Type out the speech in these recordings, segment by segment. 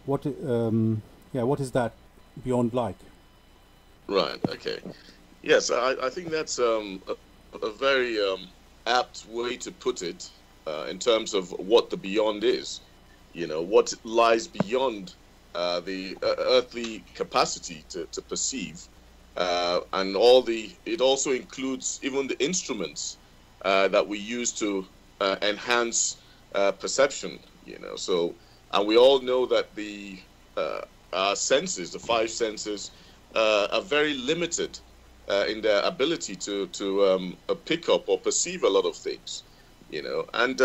what yeah, what is that beyond like? Right. Okay. Yes, I think that's a very apt way to put it in terms of what the beyond is. You know, what lies beyond the earthly capacity to perceive, and it also includes even the instruments that we use to enhance perception. You know, so and we all know that our senses, the five senses, are very limited in their ability to pick up or perceive a lot of things, you know. And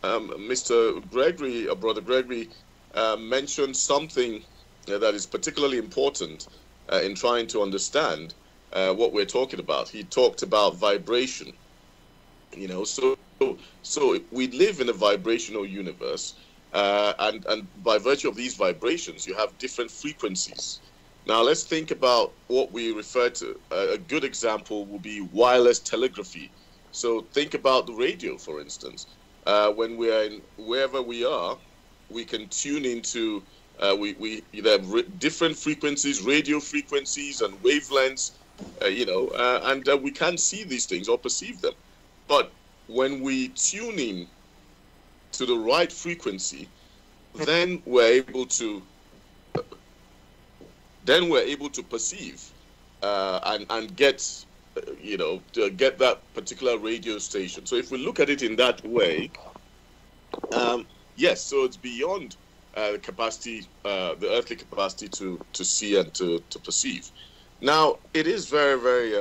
Mr. Gregory, Brother Gregory, mentioned something that is particularly important in trying to understand what we're talking about. He talked about vibration, you know. So we live in a vibrational universe, and by virtue of these vibrations, you have different frequencies. Now, let's think about what we refer to. A good example would be wireless telegraphy. So think about the radio, for instance. When we are wherever we are, we can tune into, there are different frequencies, radio frequencies and wavelengths, you know, and we can't see these things or perceive them. But when we tune in to the right frequency, then we're able to perceive and get, you know, to get that particular radio station. So if we look at it in that way, yes, so it's beyond the capacity, the earthly capacity to see and to perceive. Now, it is very, very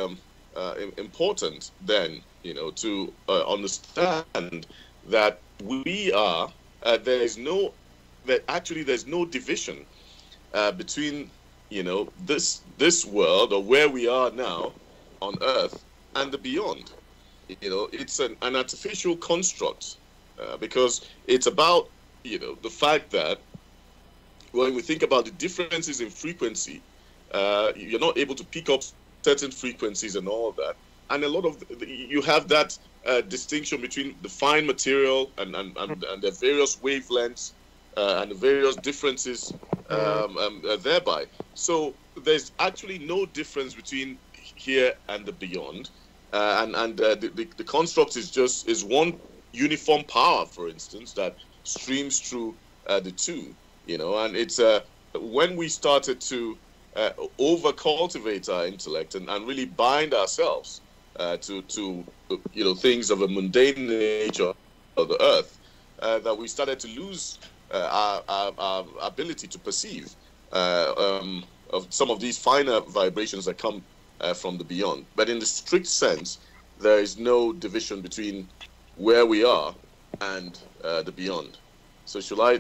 important then, you know, to understand that we are, there's no division between, you know, this world or where we are now on Earth and the beyond. You know, it's an artificial construct because it's about, you know, the fact that when we think about the differences in frequency, you're not able to pick up certain frequencies and all of that. And a lot of you have that distinction between the fine material and the various wavelengths and the various differences thereby. So there's actually no difference between here and the beyond, and the construct is one uniform power, for instance, that streams through the two. You know, and it's when we started to over cultivate our intellect and really bind ourselves to you know, things of a mundane nature of the earth, that we started to lose our ability to perceive of some of these finer vibrations that come from the beyond. But in the strict sense, there is no division between where we are and the beyond. So shall I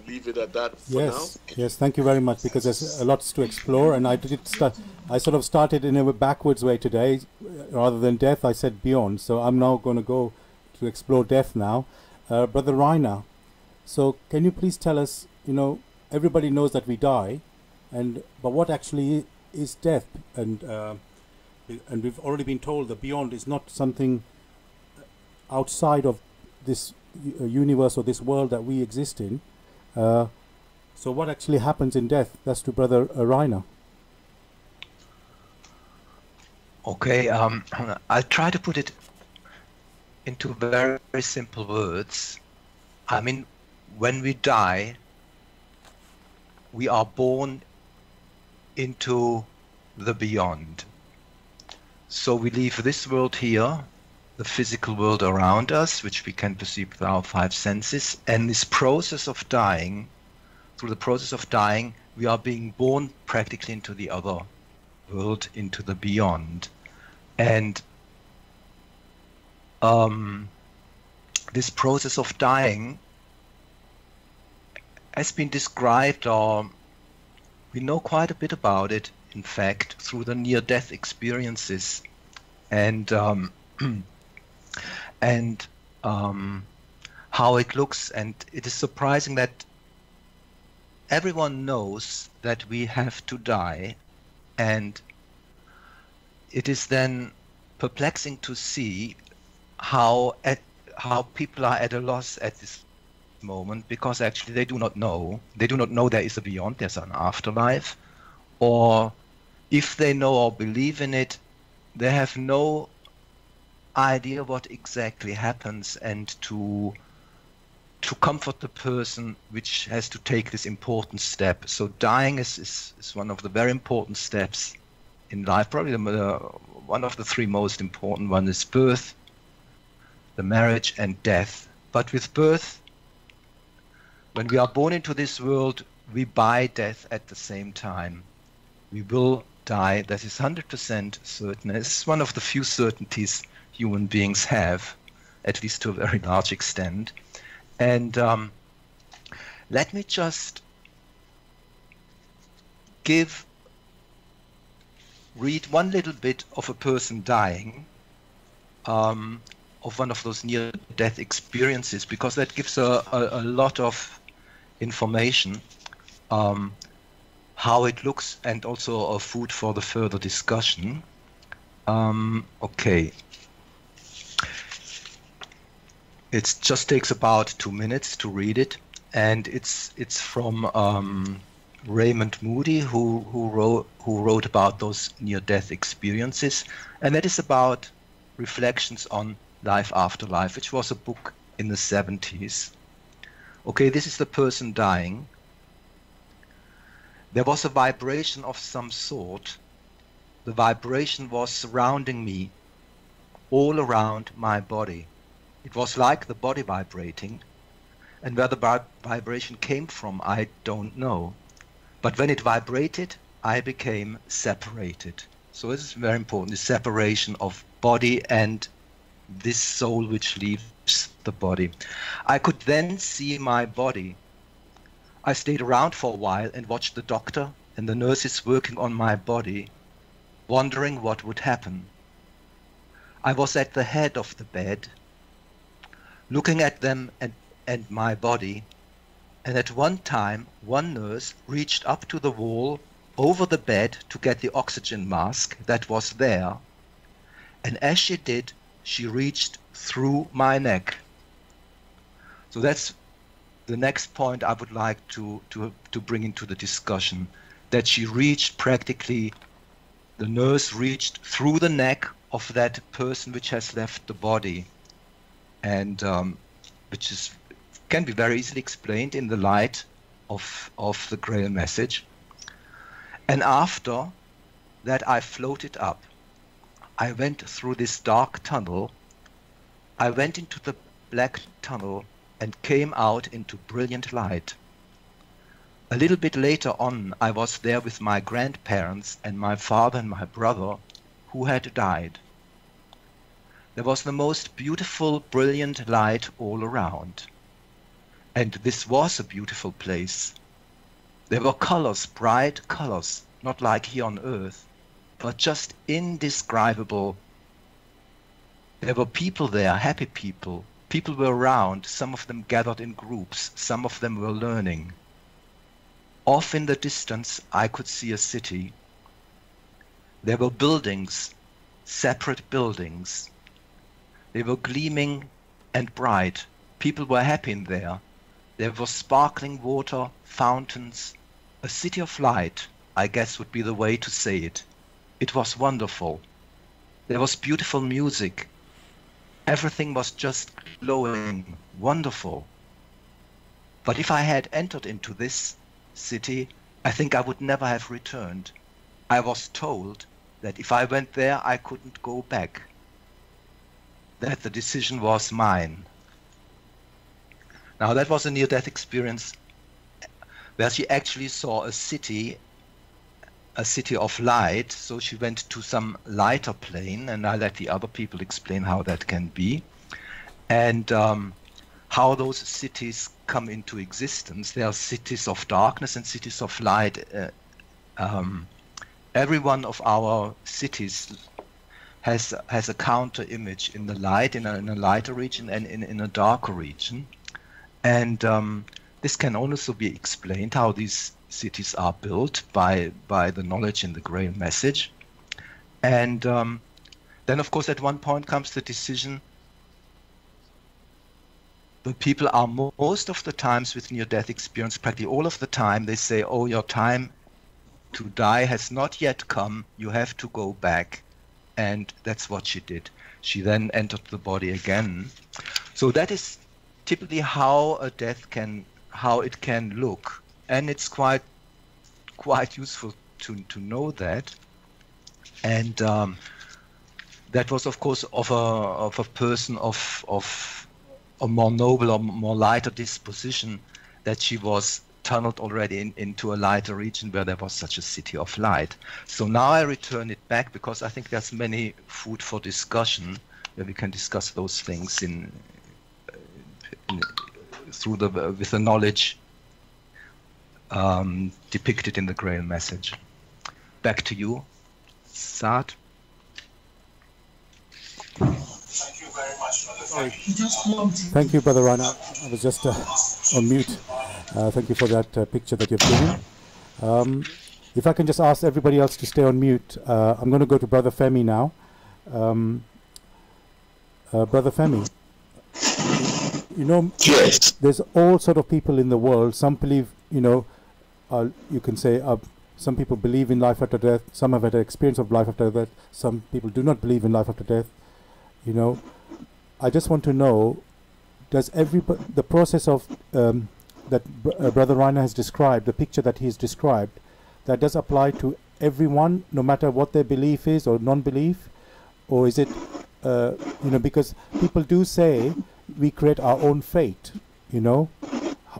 leave it at that for now? Yes, thank you very much, because there's a lot to explore, and I sort of started in a backwards way today. Rather than death, I said beyond, so I'm now going to go to explore death now. Brother Rainer, so can you please tell us, you know, everybody knows that we die, but what actually is death? And we've already been told that beyond is not something outside of this universe or this world that we exist in. So what actually happens in death? That's to Brother Rainer. Okay, I'll try to put it into very, very simple words. I mean, when we die, we are born into the beyond. So we leave this world here, the physical world around us, which we can perceive with our five senses, and this process of dying, through the process of dying, we are being born practically into the other world, into the beyond. And this process of dying has been described, or we know quite a bit about it, in fact, through the near-death experiences. And how it looks, and it is surprising that everyone knows that we have to die, and it is then perplexing to see how people are at a loss at this moment, because actually they do not know. They do not know there is a beyond, there's an afterlife, or if they know or believe in it, they have no idea what exactly happens, and to comfort the person which has to take this important step. So dying is one of the very important steps in life. Probably one of the three most important. One is birth, the marriage, and death. But with birth, when we are born into this world, we buy death at the same time. We will die. That is 100% certain. It's one of the few certainties human beings have, at least to a very large extent. And let me just read one little bit of a person dying, of one of those near-death experiences, because that gives a lot of information, how it looks, and also a food for the further discussion. Okay. It just takes about 2 minutes to read it, and it's from Raymond Moody, who wrote about those near-death experiences, and that is about reflections on life after life, which was a book in the 70s. Okay, this is the person dying. There was a vibration of some sort. The vibration was surrounding me, all around my body. It was like the body vibrating, and where the vibration came from, I don't know. But when it vibrated, I became separated. So this is very important, the separation of body and this soul which leaves the body. I could then see my body. I stayed around for a while and watched the doctor and the nurses working on my body, wondering what would happen. I was at the head of the bed, looking at them and my body, and at one time one nurse reached up to the wall over the bed to get the oxygen mask that was there, and as she did, she reached through my neck. So that's the next point I would like to bring into the discussion, that she reached practically, the nurse reached through the neck of that person which has left the body, and which can be very easily explained in the light of the GRAIL message. And after that, I floated up. I went through this dark tunnel. I went into the black tunnel and came out into brilliant light. A little bit later on, I was there with my grandparents and my father and my brother, who had died. There was the most beautiful, brilliant light all around. And this was a beautiful place. There were colors, bright colors, not like here on earth, but just indescribable. There were people there, happy people. People were around, some of them gathered in groups, some of them were learning. Off in the distance, I could see a city. There were buildings, separate buildings. They were gleaming and bright. People were happy in there. There was sparkling water, fountains, a city of light, I guess would be the way to say it. It was wonderful. There was beautiful music. Everything was just glowing, wonderful. But if I had entered into this city, I think I would never have returned. I was told that if I went there, I couldn't go back. That the decision was mine. Now that was a near-death experience where she actually saw a city of light. So she went to some lighter plane, and I let the other people explain how that can be, and how those cities come into existence. There are cities of darkness and cities of light. Every one of our cities has a counter image in the light, in a lighter region and in a darker region. And this can also be explained, how these cities are built by the knowledge in the GRAIL message. And then, of course, at one point comes the decision, people are most of the times with near-death experience, practically all of the time, they say, oh, your time to die has not yet come, you have to go back. And that's what she did. She then entered the body again. So that is typically how a death how it can look. And it's quite useful to know that. And that was, of course, of a person of a more noble or more lighter disposition, that she was tunneled already into a lighter region where there was such a city of light. So now I return it back because I think there's many food for discussion where we can discuss those things with the knowledge depicted in the GRAIL message. Back to you, SAAD. Thank you very much, Brother Femi. Thank you, Brother Rana. I was just on mute. Thank you for that picture that you've given. If I can just ask everybody else to stay on mute, I'm going to go to Brother Femi now. Brother Femi, you know, Yes. there's all sort of people in the world. Some believe, you know, you can say some people believe in life after death. Some have had an experience of life after death. Some people do not believe in life after death. You know, I just want to know, does the process of that Brother Rainer has described, the picture that he's described, that does apply to everyone, no matter what their belief is or non-belief? Or is it, you know, because people do say we create our own fate, you know?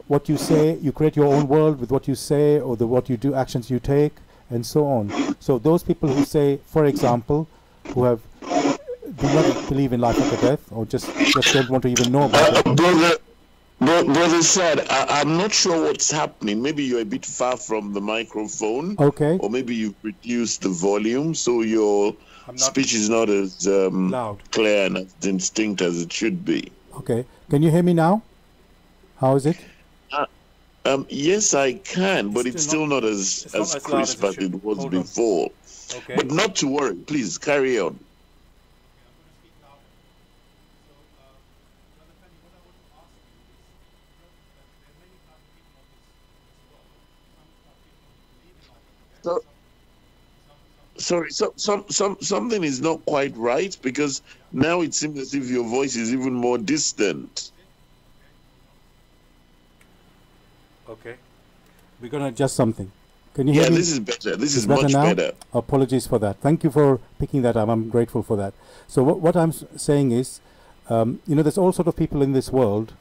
What you say, you create your own world with what you say or what you do, actions you take, and so on. So those people who say, for example, who do not believe in life after death, or just don't want to even know about it. Brother SAAD, I'm not sure what's happening. Maybe you're a bit far from the microphone. Okay. Or maybe you've reduced the volume, so your speech is not as loud, clear and as distinct as it should be. Okay. Can you hear me now? How is it? Yes, I can, but it's still not as crisp as it was before. Okay. But not to worry. Please, carry on. Sorry, something is not quite right, because now it seems as if your voice is even more distant. Okay. We're going to adjust something. Can you hear me? Yeah, this is better. This is much better. Apologies for that. Thank you for picking that up. I'm grateful for that. So what I'm saying is, you know, there's all sort of people in this world